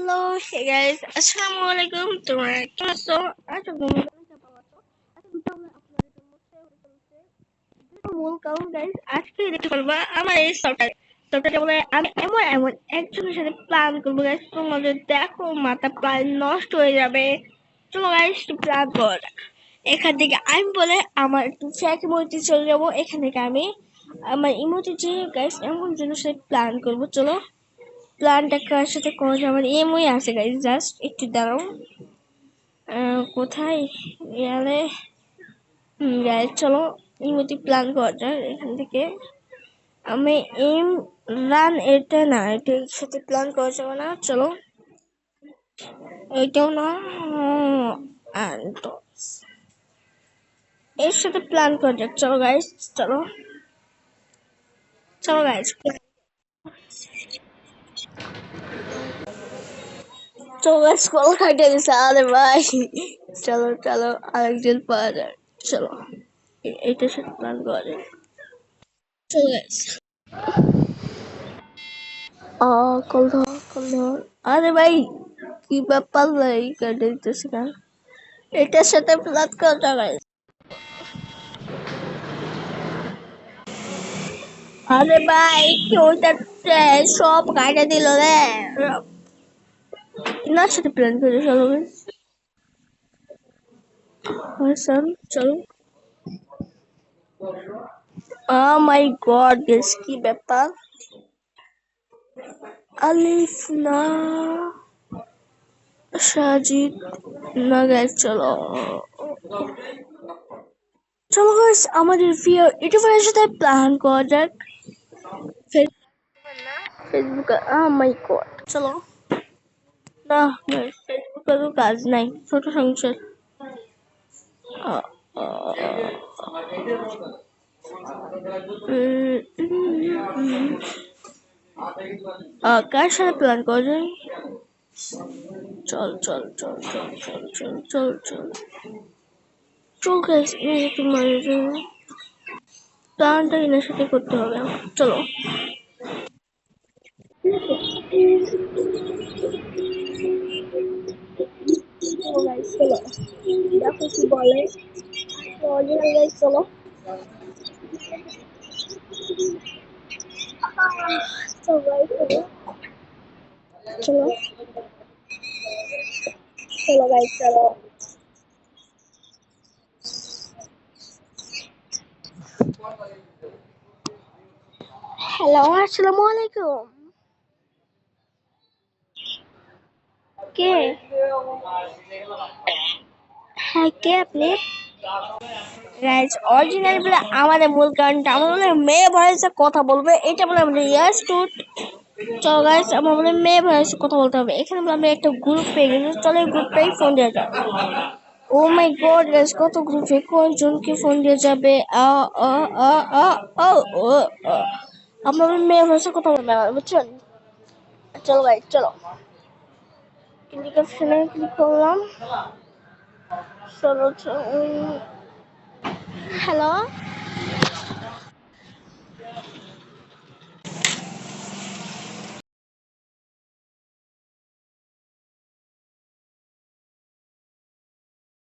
Hello, hey guys, আসসালামু আলাইকুম। তোমরা কেমন আছো? আশা করি তোমরা ভালো আছো। আজকে আমরা আপনাদের জন্য শেয়ার করতে মূল কারণ গাইস, আজকে দেখতে পারবা আমার এই সফটওয়্যারটা বলে আমি এমন একজনের সাথে প্ল্যান করবো গাইস, তোমাদের দেখো মাথা প্রায় নষ্ট হয়ে যাবে। চলো গাইস, প্ল্যান কর। এখান থেকে আমি বলে আমার একটু ফ্যাক ইমোজি চলে যাবো। এখান থেকে আমি আমার ইমোজি গাইস এমন জনের সাথে প্ল্যান করবো। চলো প্ল্যানটা কার সাথে করা যায়? আমার এমওই আছে গাইস, জাস্ট একটু দাঁড়াও। কোথায় গেলে? গাইস চলো ইমোটি প্ল্যান করা যায়। এখান থেকে আমি এম রান, এটা না, এটার সাথে প্ল্যান করা যাবে না। চলো এইটাও না, and এর সাথে প্ল্যান করা যাক। চলো গাইস, চলো চলো গাইস, চলো গাইস, কল কাটে গেছে। আরে ভাই, চলো চলো আরেকজন পাওয়া যায়। চলো এটার সাথে প্ল্যান করা যায়। চলো গাইস, কল ধর, কল ধর। আরে ভাই, কি ব্যাপার ভাই, কেটে দিতেছে কেন? এটার সাথে প্ল্যান করা যায় গাইস। আরে ভাই, কি ওইটা সব কাটে দিল রে। এনার সাথে প্ল্যান করে চলো গাইস। চলো। মাই গড গাইস, কি ব্যাপার? আলিফ না, সাজিদ না গাইস। চলো চলো গাইস, আমাদের ইউটিউবের সাথে প্ল্যান করা যাক। ফেসবুক, মাই গড। চলো না, ফেসবুকে তো কাজ নাই, ছোট সংসার। আহ, কার সাথে প্ল্যান করা যায়? চল চল চল চল চল চল চল চল চল গাইস, তোমার প্ল্যানটা এনার সাথে করতে হবে। চলো চলো দেখো কি বলে। চলো চলো চলো গাইস, চলো। হ্যালো, আসসালামু আলাইকুম। কে? হ্যাঁ, কে আপনি? গাইস, অরিজিনাল বলে আমাদের মূল কারণটা আমরা বলে মেয়ে ভয়েসে কথা বলবে, এটা বলে আমাদের ইয়াস টুট। চলো গাইস, আমরা বলে মেয়ে ভয়েসে কথা বলতে হবে। এখানে বলে আমি একটা গ্রুপ পেয়ে গেছি। চলো এই গ্রুপটাই ফোন দেওয়া যাক। ও মাই গড গাইস, কত গ্রুপে কয়জনকে ফোন দিয়ে যাবে? আ আ আ আ আ ও আমরা বলে মেয়ে ভয়েসে কথা বলবে, বুঝছেন? চলো গাইস, চলো ক্লিক অপশনে ক্লিক করলাম। চলো চলো। হ্যালো,